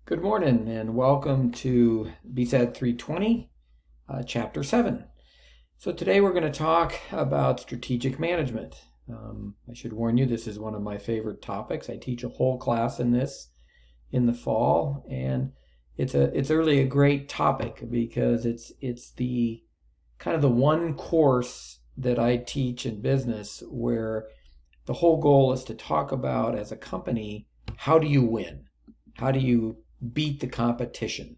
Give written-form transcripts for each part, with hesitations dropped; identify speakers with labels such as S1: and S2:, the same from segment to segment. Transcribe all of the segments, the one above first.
S1: Good morning and welcome to BSAD 320, Chapter 7. So today we're going to talk about strategic management. I should warn you, this is one of my favorite topics. I teach a whole class in this in the fall, and it's really a great topic because it's the kind of the one course that I teach in business where the whole goal is to talk about, as a company, how do you win? How do you beat the competition?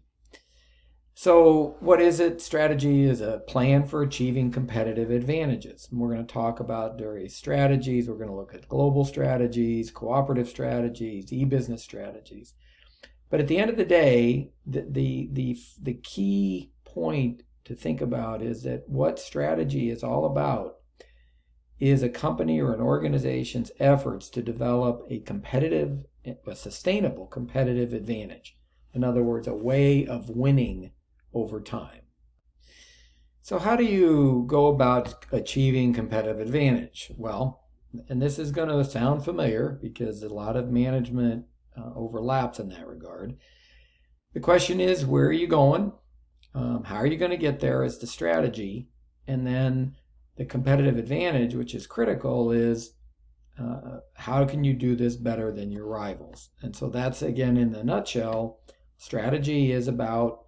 S1: So, what is it? Strategy is a plan for achieving competitive advantages. And we're going to talk about various strategies. We're going to look at global strategies, cooperative strategies, e-business strategies. But at the end of the day, the key point to think about is that what strategy is all about is a company or an organization's efforts to develop a sustainable competitive advantage. In other words, a way of winning over time. So how do you go about achieving competitive advantage? Well, and this is going to sound familiar because a lot of management overlaps in that regard. The question is, where are you going? How are you going to get there is the strategy. And then the competitive advantage, which is critical, is how can you do this better than your rivals? And so that's, again, in the nutshell, strategy is about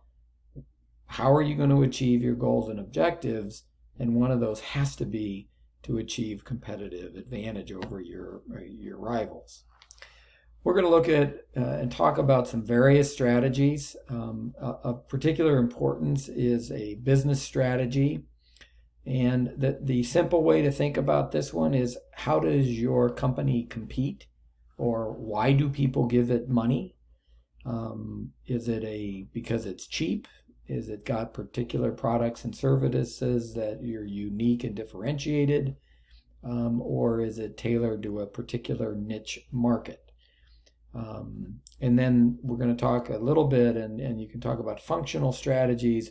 S1: how are you going to achieve your goals and objectives, and one of those has to be to achieve competitive advantage over your rivals. We're going to look at and talk about some various strategies. Of particular importance is a business strategy. And the simple way to think about this one is, how does your company compete, or why do people give it money? Is it because it's cheap? Is it got particular products and services that you're unique and differentiated? Or is it tailored to a particular niche market? And then we're going to talk a little bit, and you can talk about functional strategies,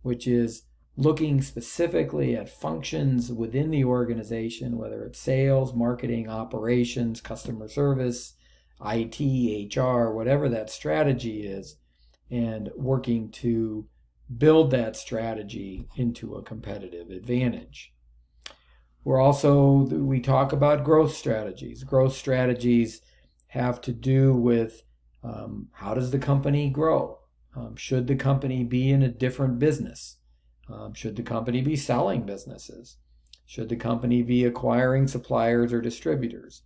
S1: which is looking specifically at functions within the organization, whether it's sales, marketing, operations, customer service, IT, HR, whatever that strategy is, and working to build that strategy into a competitive advantage. We talk about growth strategies. Growth strategies have to do with how does the company grow? Should the company be in a different business? Should the company be selling businesses? Should the company be acquiring suppliers or distributors?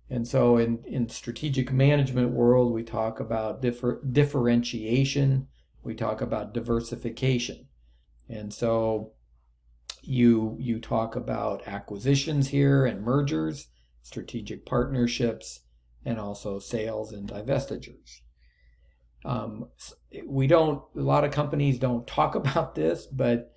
S1: And so in strategic management world, we talk about differentiation. We talk about diversification. And so you talk about acquisitions here and mergers, strategic partnerships, and also sales and divestitures. A lot of companies don't talk about this, but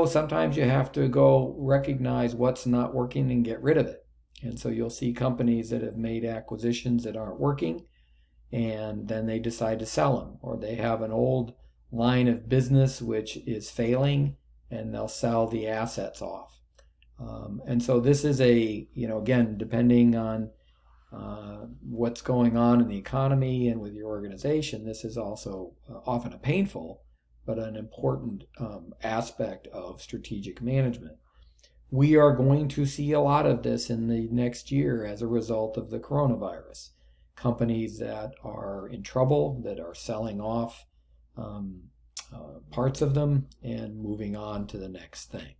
S1: sometimes you have to go recognize what's not working and get rid of it. And so you'll see companies that have made acquisitions that aren't working, and then they decide to sell them, or they have an old line of business which is failing, and they'll sell the assets off. And so this is again, depending on what's going on in the economy and with your organization, this is also often a painful but an important aspect of strategic management. We are going to see a lot of this in the next year as a result of the coronavirus. Companies that are in trouble, that are selling off parts of them and moving on to the next thing.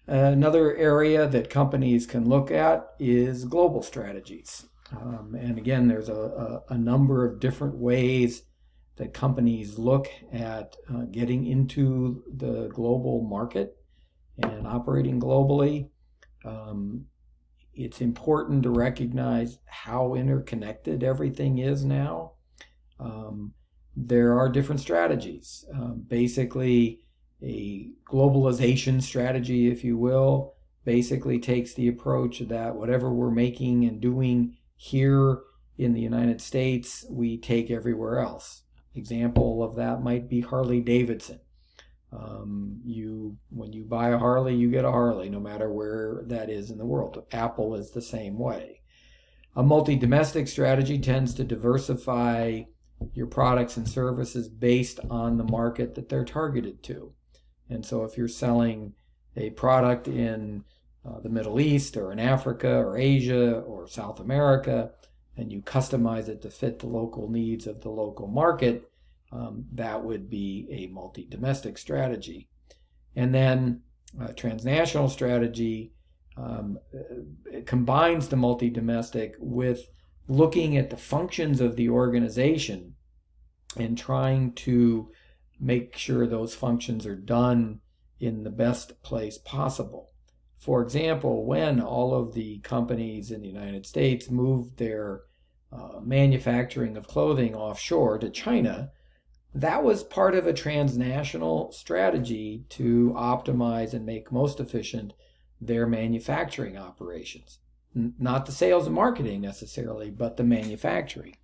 S1: Another area that companies can look at is global strategies. And again, there's a number of different ways that companies look at getting into the global market and operating globally. It's important to recognize how interconnected everything is now. There are different strategies. Basically, a globalization strategy, if you will, basically takes the approach that whatever we're making and doing here in the United States, we take everywhere else. Example of that might be Harley Davidson. When you buy a Harley, you get a Harley, no matter where that is in the world. Apple is the same way. A multi-domestic strategy tends to diversify your products and services based on the market that they're targeted to. And so if you're selling a product in the Middle East or in Africa or Asia or South America, and you customize it to fit the local needs of the local market, that would be a multi-domestic strategy. And then a transnational strategy it combines the multi-domestic with looking at the functions of the organization and trying to make sure those functions are done in the best place possible. For example, when all of the companies in the United States moved their manufacturing of clothing offshore to China, that was part of a transnational strategy to optimize and make most efficient their manufacturing operations. Not the sales and marketing necessarily, but the manufacturing.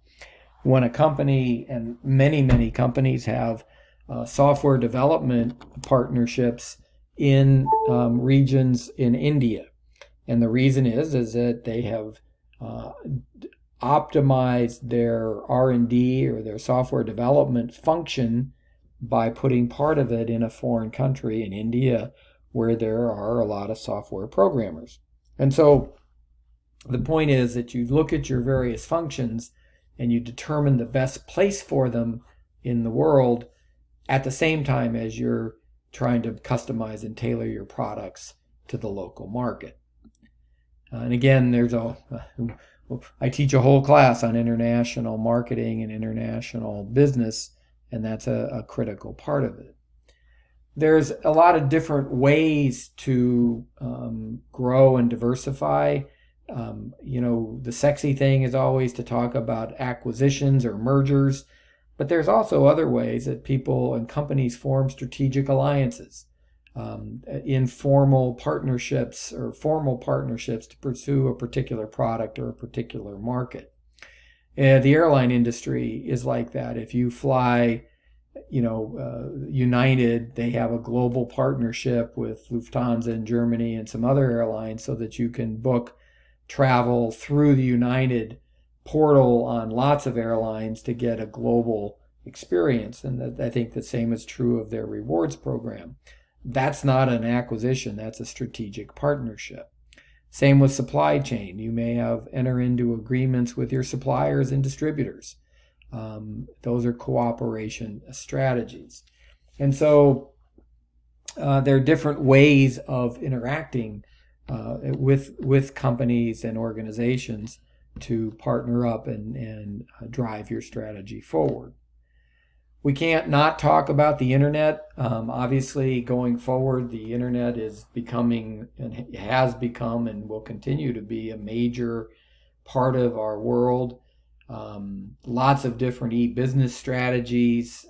S1: When a company, and many companies have software development partnerships in regions in India. And the reason is that they have optimized their R&D or their software development function by putting part of it in a foreign country, in India, where there are a lot of software programmers. And so the point is that you look at your various functions and you determine the best place for them in the world at the same time as you're trying to customize and tailor your products to the local market. And again, I teach a whole class on international marketing and international business, and that's a critical part of it. There's a lot of different ways to grow and diversify. The sexy thing is always to talk about acquisitions or mergers, but there's also other ways that people and companies form strategic alliances, informal partnerships or formal partnerships to pursue a particular product or a particular market. The airline industry is like that. If you fly United, they have a global partnership with Lufthansa in Germany and some other airlines so that you can book travel through the United portal on lots of airlines to get a global experience. And I think the same is true of their rewards program. That's not an acquisition, that's a strategic partnership. Same with supply chain. You may enter into agreements with your suppliers and distributors. Those are cooperation strategies. And so there are different ways of interacting with companies and organizations to partner up and drive your strategy forward. We can't not talk about the internet. Obviously, going forward, the internet is becoming and has become and will continue to be a major part of our world. Lots of different e-business strategies,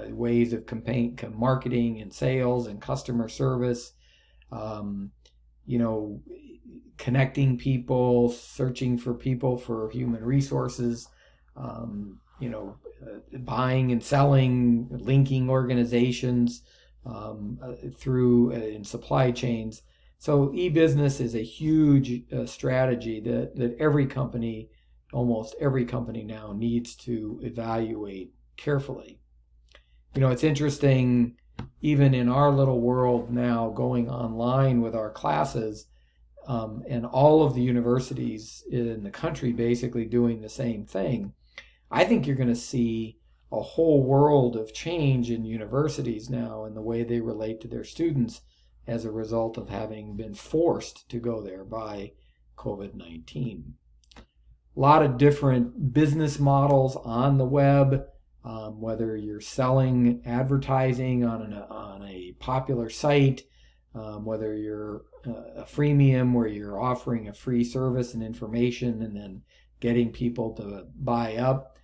S1: ways of marketing and sales and customer service, connecting people, searching for people for human resources, buying and selling, linking organizations through in supply chains. So e-business is a huge strategy that almost every company now needs to evaluate carefully. It's interesting, even in our little world now, going online with our classes, and all of the universities in the country basically doing the same thing. I think you're going to see a whole world of change in universities now in the way they relate to their students as a result of having been forced to go there by COVID-19. A lot of different business models on the web, whether you're selling advertising on a popular site, whether you're a freemium where you're offering a free service and information and then getting people to buy up.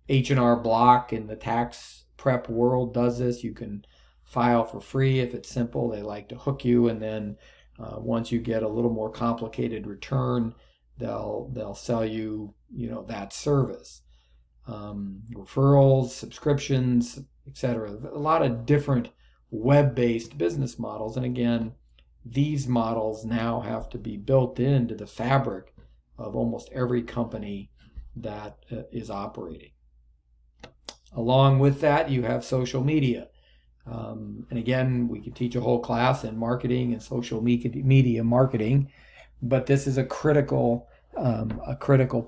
S1: H&R Block in the tax prep world does this. You can file for free if it's simple. They like to hook you, and then once you get a little more complicated return, they'll sell you that service. Referrals, subscriptions, etc. A lot of different web-based business models, and again, these models now have to be built into the fabric of almost every company that is operating. Along with that, you have social media. And again, we could teach a whole class in marketing and social media marketing, but this is a critical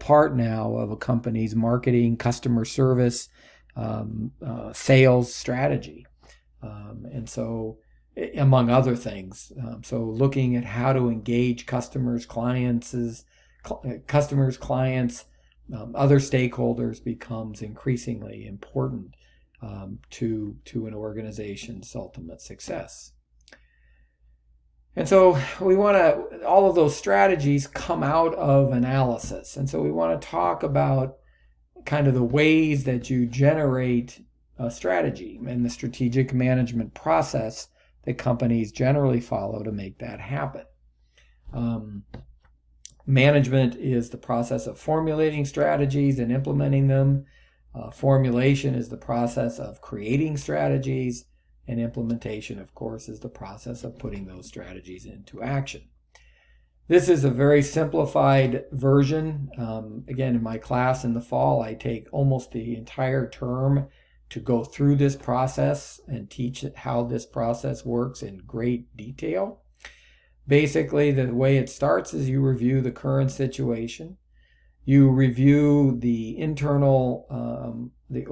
S1: part now of a company's marketing, customer service, sales strategy. And so, among other things, so looking at how to engage customers, clients, other stakeholders becomes increasingly important to an organization's ultimate success. And so all of those strategies come out of analysis. And so we want to talk about kind of the ways that you generate a strategy and the strategic management process that companies generally follow to make that happen. Management is the process of formulating strategies and implementing them. Formulation is the process of creating strategies, and implementation, of course, is the process of putting those strategies into action. This is a very simplified version. Again, in my class in the fall, I take almost the entire term to go through this process and teach how this process works in great detail. Basically, the way it starts is you review the current situation. You review the internal, the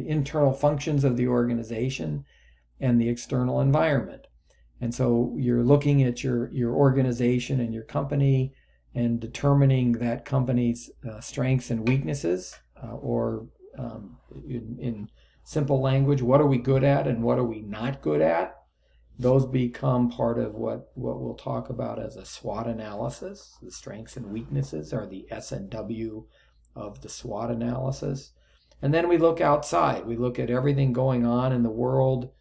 S1: internal functions of the organization and the external environment. And so you're looking at your organization and your company and determining that company's strengths and weaknesses, or in simple language, what are we good at and what are we not good at? Those become part of what we'll talk about as a SWOT analysis. The strengths and weaknesses are the S and W of the SWOT analysis. And then we look outside. We look at everything going on in the world,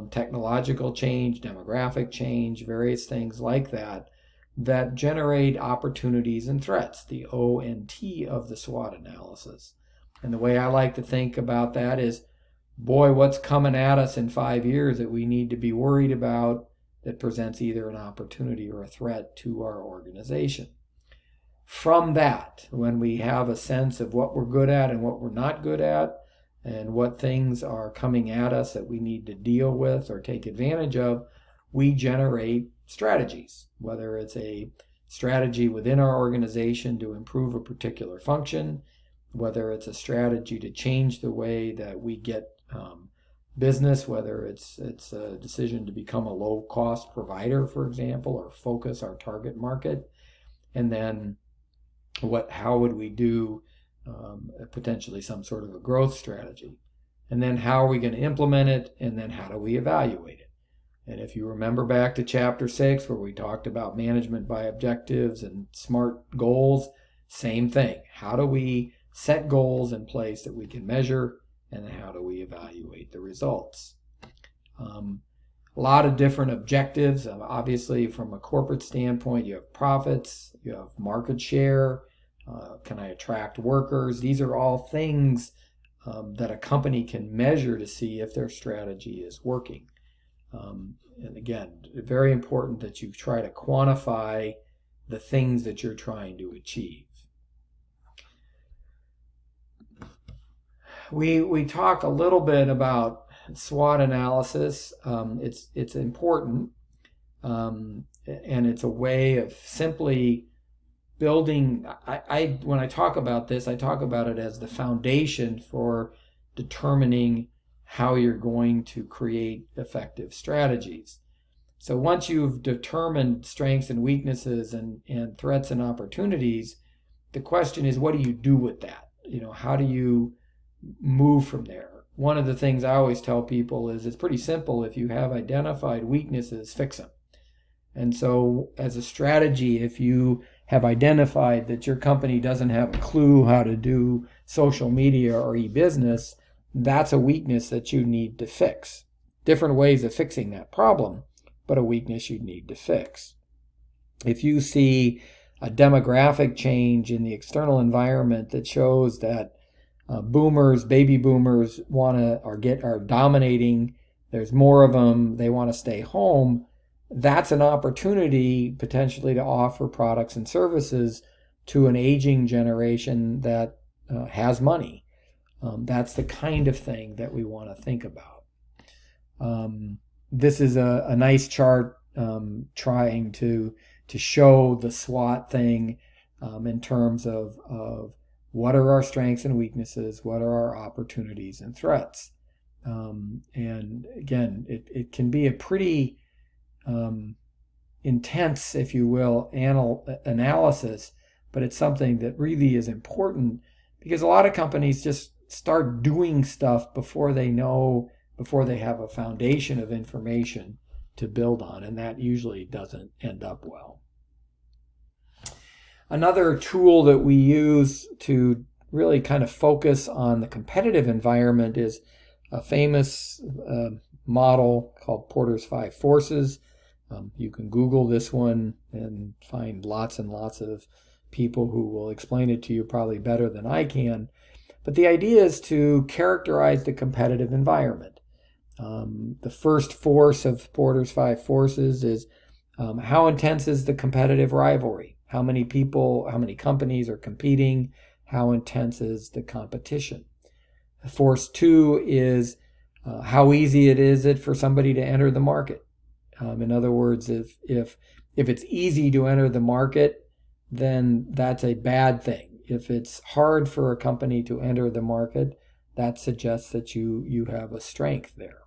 S1: technological change, demographic change, various things like that generate opportunities and threats, the O and T of the SWOT analysis. And the way I like to think about that is, boy, what's coming at us in 5 years that we need to be worried about that presents either an opportunity or a threat to our organization. From that, when we have a sense of what we're good at and what we're not good at, and what things are coming at us that we need to deal with or take advantage of, we generate strategies, whether it's a strategy within our organization to improve a particular function, whether it's a strategy to change the way that we get business, whether it's a decision to become a low-cost provider, for example, or focus our target market, and then how would we do potentially some sort of a growth strategy, and then how are we going to implement it, and then how do we evaluate it. And if you remember back to chapter 6 where we talked about management by objectives and SMART goals, same thing. How do we set goals in place that we can measure, and then how do we evaluate the results? A lot of different objectives. Obviously, from a corporate standpoint, you have profits, you have market share, can I attract workers? These are all things that a company can measure to see if their strategy is working. And again, very important that you try to quantify the things that you're trying to achieve. We talk a little bit about SWOT analysis. It's important, and it's a way of simply building. When I talk about this, I talk about it as the foundation for determining how you're going to create effective strategies. So once you've determined strengths and weaknesses and threats and opportunities, the question is, what do you do with that? How do you move from there? One of the things I always tell people is it's pretty simple. If you have identified weaknesses, fix them. And so as a strategy, if you have identified that your company doesn't have a clue how to do social media or e-business, that's a weakness that you need to fix. Different ways of fixing that problem, but a weakness you need to fix. If you see a demographic change in the external environment that shows that baby boomers are dominating, there's more of them, they want to stay home, that's an opportunity potentially to offer products and services to an aging generation that has money. That's the kind of thing that we want to think about. This is a nice chart trying to show the SWOT thing in terms of what are our strengths and weaknesses, what are our opportunities and threats. And again, it can be a pretty intense, if you will, analysis, but it's something that really is important because a lot of companies just start doing stuff before they have a foundation of information to build on, and that usually doesn't end up well. Another tool that we use to really kind of focus on the competitive environment is a famous model called Porter's 5 Forces. You can Google this one and find lots and lots of people who will explain it to you probably better than I can. But the idea is to characterize the competitive environment. The first force of Porter's 5 Forces is how intense is the competitive rivalry? How many people, how many companies are competing? How intense is the competition? Force 2 is how easy is it for somebody to enter the market? In other words, if it's easy to enter the market, then that's a bad thing. If it's hard for a company to enter the market, that suggests that you have a strength there.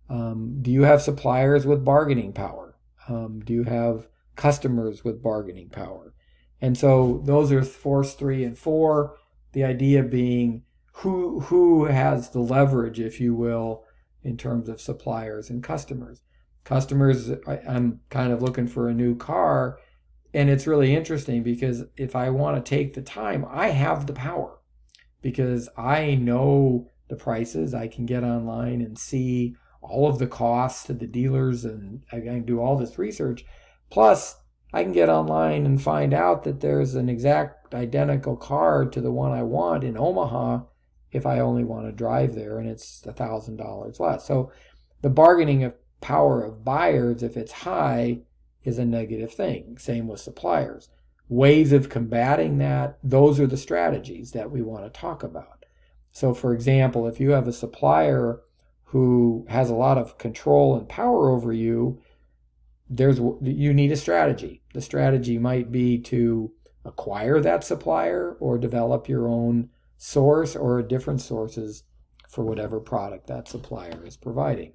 S1: Do you have suppliers with bargaining power? Do you have customers with bargaining power? And so those are force 3 and 4. The idea being who has the leverage, if you will, in terms of suppliers and customers. Customers, I'm kind of looking for a new car, and it's really interesting because if I want to take the time, I have the power because I know the prices. I can get online and see all of the costs to the dealers, and I can do all this research. Plus, I can get online and find out that there's an exact identical car to the one I want in Omaha if I only want to drive there, and it's $1,000 less. So the bargaining power of buyers, if it's high, is a negative thing. Same with suppliers. Ways of combating that, those are the strategies that we want to talk about. So for example, if you have a supplier who has a lot of control and power over you, you need a strategy. The strategy might be to acquire that supplier or develop your own source or different sources for whatever product that supplier is providing.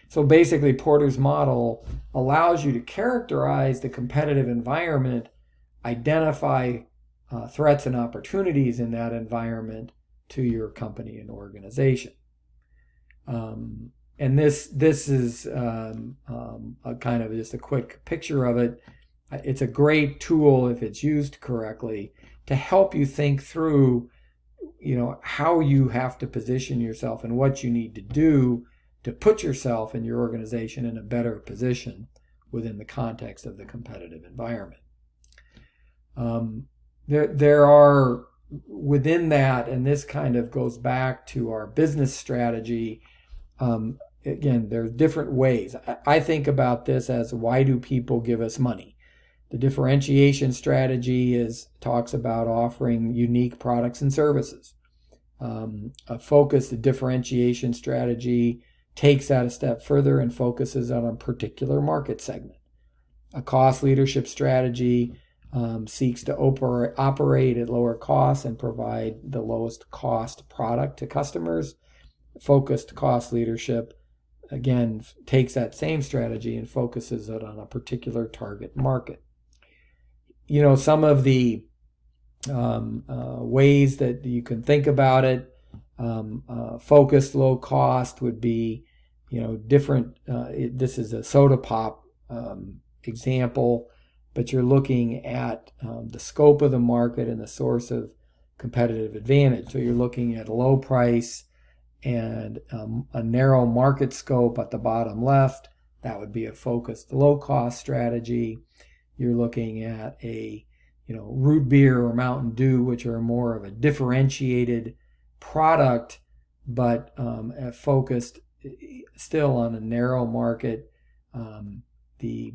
S1: So basically, Porter's model allows you to characterize the competitive environment, identify threats and opportunities in that environment to your company and organization. And this is a kind of just a quick picture of it. It's a great tool if it's used correctly to help you think through, how you have to position yourself and what you need to do to put yourself and your organization in a better position within the context of the competitive environment. There are within that, and this kind of goes back to our business strategy. Again, there's different ways. I think about this as, why do people give us money? The differentiation strategy talks about offering unique products and services. A focused differentiation strategy takes that a step further and focuses on a particular market segment. A cost leadership strategy seeks to operate at lower costs and provide the lowest cost product to customers. Focused cost leadership, again, takes that same strategy and focuses it on a particular target market. Some of the ways that you can think about it, focused low cost would be, different. This is a soda pop example, but you're looking at the scope of the market and the source of competitive advantage. So you're looking at a low price and a narrow market scope at the bottom left. That would be a focused low cost strategy. You're looking at a root beer or Mountain Dew, which are more of a differentiated product, but focused still on a narrow market The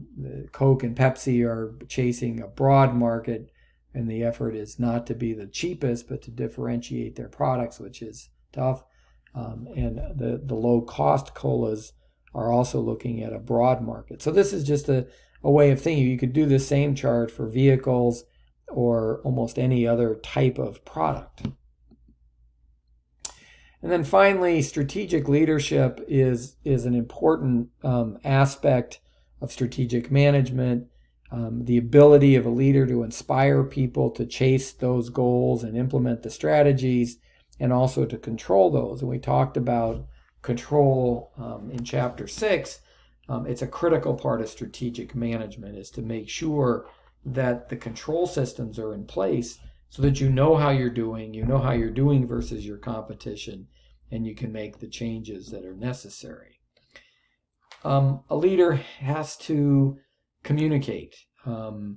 S1: Coke and Pepsi are chasing a broad market, and the effort is not to be the cheapest, but to differentiate their products, which is tough. And the low-cost colas are also looking at a broad market. So this is just a way of thinking. You could do the same chart for vehicles or almost any other type of product. And then finally, strategic leadership is an important aspect of strategic management. The ability of a leader to inspire people to chase those goals and implement the strategies, and also to control those. And we talked about control in chapter 6. It's a critical part of strategic management, is to make sure that the control systems are in place so that you know how you're doing versus your competition, and you can make the changes that are necessary. A leader has to communicate. The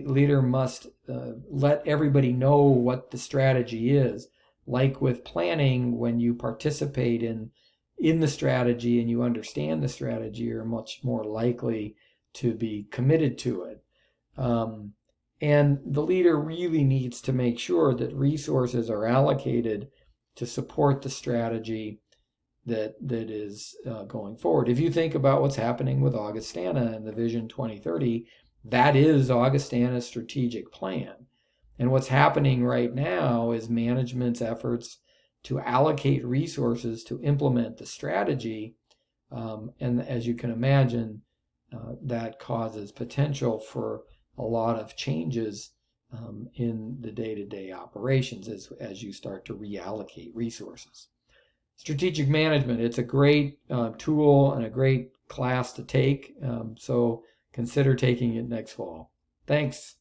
S1: leader must let everybody know what the strategy is. Like with planning, when you participate in the strategy and you understand the strategy, you're much more likely to be committed to it. And the leader really needs to make sure that resources are allocated to support the strategy that is going forward. If you think about what's happening with Augustana and the Vision 2030, that is Augustana's strategic plan. And what's happening right now is management's efforts to allocate resources to implement the strategy. And as you can imagine, that causes potential for a lot of changes in the day-to-day operations as you start to reallocate resources. Strategic management, it's a great tool and a great class to take, so consider taking it next fall. Thanks.